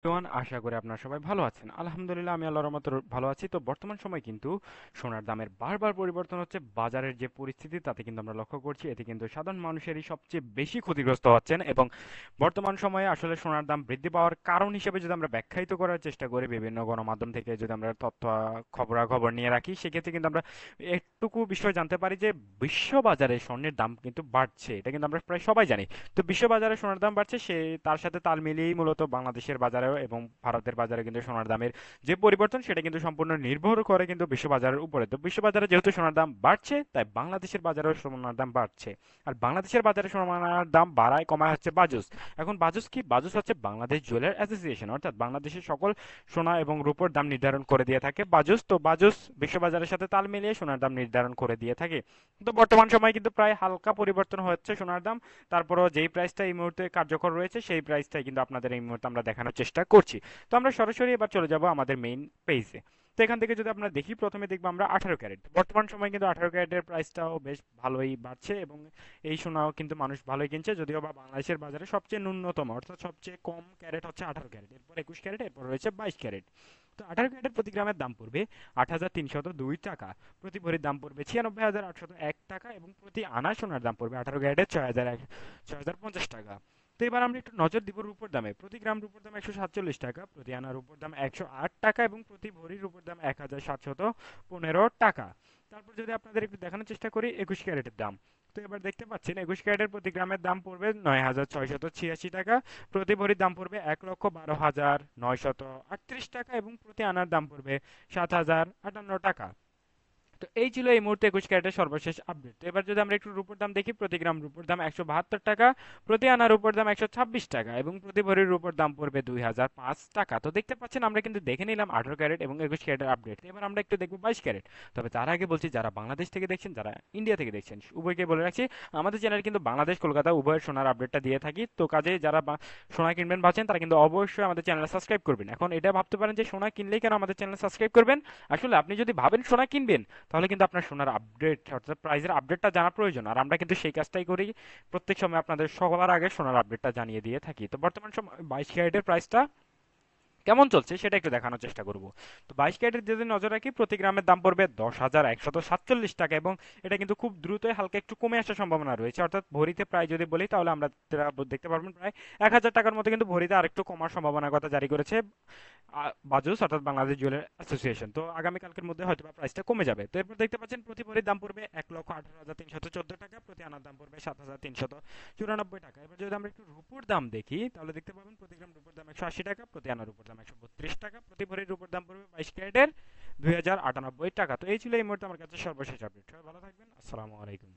আশা করি আপনারা সবাই ভালো আছেন। আলহামদুলিল্লাহ আমি আল্লাহর রহমতে ভালো আছি। তো বর্তমান সময় কিন্তু সোনার দামের বারবার পরিবর্তন হচ্ছে। বাজারের যে পরিস্থিতি তাতে কিন্তু আমরা লক্ষ্য করছি এতে কিন্তু সাধারণ মানুষেরই সবচেয়ে বেশি ক্ষতিগ্রস্ত হচ্ছেন। এবং বর্তমান সময়ে আসলে সোনার দাম বৃদ্ধি পাওয়ার কারণ হিসেবে যদি আমরা ব্যাখ্যায়িত করার চেষ্টা করি বিভিন্ন গণমাধ্যম থেকে যদি আমরা তথ্য খবরাখবর নিয়ে রাখি সেক্ষেত্রে কিন্তু আমরা একটুকু বিষয় জানতে পারি যে বিশ্ব বাজারে স্বর্ণের দাম কিন্তু বাড়ছে। এটা কিন্তু আমরা প্রায় সবাই জানি। তো বিশ্ববাজারে সোনার দাম বাড়ছে সে তার সাথে তাল মিলিয়েই মূলত বাংলাদেশের বাজারেও এবং ভারতের বাজারে কিন্তু সোনার দামের যে পরিবর্তন সেটা কিন্তু সম্পূর্ণ নির্ভর করে কিন্তু বিশ্ববাজারের উপরে। তো বিশ্ববাজারে যেহেতু সোনার দাম বাড়ছে তাই বাংলাদেশের বাজারেও সোনার দাম বাড়ছে। আর বাংলাদেশের বাজারে সোনার দাম বাড়ায় কমায় হচ্ছে বাজুস। এখন বাজুস কি? বাজুস হচ্ছে বাংলাদেশ জুয়েলার অ্যাসোসিয়েশন, অর্থাৎ বাংলাদেশের সকল সোনা এবং রূপোর দাম নির্ধারণ করে দিয়ে থাকে বাজুস। তো বাজুস বিশ্ববাজারের সাথে তাল মিলিয়ে সোনার দাম নির্ধারণ করে দিয়ে থাকে। তো বর্তমান সময় কিন্তু প্রায় হালকা পরিবর্তন হচ্ছে সোনার দাম। তারপরও যেই প্রাইসটা এই মুহূর্তে কার্যকর রয়েছে সেই প্রাইসটাই কিন্তু আপনাদের এই মুহূর্তে আমরা দেখানোর চেষ্টা করছি। তো আমরা সরাসরি এবার চলে যাব আমাদের মেইন পেজে। তো এখান থেকে যদি আমরা দেখি প্রথমে দেখবো আমরা 18 ক্যারেট। বর্তমান সময় কিন্তু 18 ক্যারেটের প্রাইসটাও বেশ ভালোই বাড়ছে এবং এই সোনাও কিন্তু মানুষ ভালোই কিনছে, যদিও বা বাংলাদেশের বাজারে সবচেয়ে ন্যূনতম অর্থাৎ সবচেয়ে কম ক্যারেট হচ্ছে 18 ক্যারেট, এরপর 21 ক্যারেট, এরপর রয়েছে 22 ক্যারেট। তো 18 ক্যারেটের প্রতি গ্রামের দাম পড়বে 8,302 টাকা, প্রতি ভরির দাম পড়বে 96,801 টাকা এবং প্রতি আনা সোনার দাম পড়বে 18 ক্যারেটের 6,50 টাকা। তো এবার আমরা একটু নজর দিব রূপোর দামে। প্রতি গ্রাম রূপোর দাম 147 টাকা, প্রতি আনা রূপোর দাম 108 টাকা এবং প্রতি ভরি রূপোর দাম 1,715 টাকা। তারপর যদি আপনাদের একটু দেখানোর চেষ্টা করি 21 ক্যারেটের দাম। তো এবার দেখতে পাচ্ছেন 21 ক্যারেটের প্রতি গ্রামের দাম পড়বে 9,686 টাকা, প্রতি ভরির দাম পড়বে 1,12,938 টাকা এবং প্রতি আনার দাম পড়বে 7,058 টাকা। তো এই ছিল এই মুহূর্তে 21 ক্যারেটের সর্বশেষ আপডেট। তো এবার যদি আমরা একটু রুপোর দাম দেখি, প্রতি গ্রাম রুপোর দাম 172 টাকা, প্রতি আনা রুপোর দাম 126 টাকা এবং প্রতি ভরির রুপোর দাম পড়বে 2,005 টাকা। তো দেখতে পাচ্ছেন আমরা কিন্তু দেখে নিলাম 18 ক্যারেট এবং 21 ক্যারেটের আপডেট। এবার আমরা একটু দেখবো 22 ক্যারেট। তবে তার আগে বলছি যারা বাংলাদেশ থেকে দেখছেন যারা ইন্ডিয়া থেকে দেখছেন উভয়কে বলে রাখছি আমাদের চ্যানেল কিন্তু বাংলাদেশ কলকাতা উভয়ের সোনার আপডেটটা দিয়ে থাকি। তো কাজে যারা সোনা কিনবেন ভাবছেন তারা কিন্তু অবশ্যই আমাদের চ্যানেল সাবস্ক্রাইব করবেন। এখন এটা ভাবতে পারেন যে সোনা কিনলেই কেন আমাদের চ্যানেল সাবস্ক্রাইব করবেন? আসলে আপনি যদি ভাবেন সোনা কিনবেন তাহলে কিন্তু আপনার সোনার আপডেট অর্থাৎ প্রাইজের আপডেটটা জানা প্রয়োজন, আর আমরা কিন্তু সেই কাজটাই করি। প্রত্যেক সময় আপনাদের সবার আগে সোনার আপডেটটা জানিয়ে দিয়ে থাকি। তো বর্তমান সময় 22 ক্যারেটের প্রাইসটা কেমন চলছে সেটা একটু দেখানোর চেষ্টা করব। তো 22 ক্যারেটের যদি নজর রাখি প্রতি গ্রামের দাম পড়বে 10,147 টাকা এবং এটা কিন্তু খুব দ্রুতই হালকা একটু কমে আসার সম্ভাবনা রয়েছে। অর্থাৎ ভরিতে প্রায় যদি বলি তাহলে আমরা দেখতে পারবেন প্রায় 1,000 টাকার মতো কিন্তু ভরিতে আরেকটু কমার সম্ভাবনার কথা জারি করেছে বাজুস অর্থাৎ বাংলাদেশ জুয়েলার অ্যাসোসিয়েশন। তো আগামীকালকের মধ্যে হয়তো বা প্রাইসটা কমে যাবে। তো এরপর দেখতে পাচ্ছেন প্রতি ভরির দাম পড়বে 1,18,314 টাকা, প্রতি আনার দাম পড়বে 7,394 টাকা। এবার যদি আমরা একটু রুপুর দাম দেখি তাহলে দেখতে পাবেন প্রতি গ্রাম রুপুর দাম 180 টাকা, প্রতি আনার রুপুর দাম 132 টাকা, প্রতি ভরির রুপুর দাম পড়বে 22 ক্যারেটের 2,098 টাকা। তো এই ছিল এই মুহূর্তে আমার কাছে সর্বশেষ আপডেট। সবাই ভালো থাকবেন। আসসালামু আলাইকুম।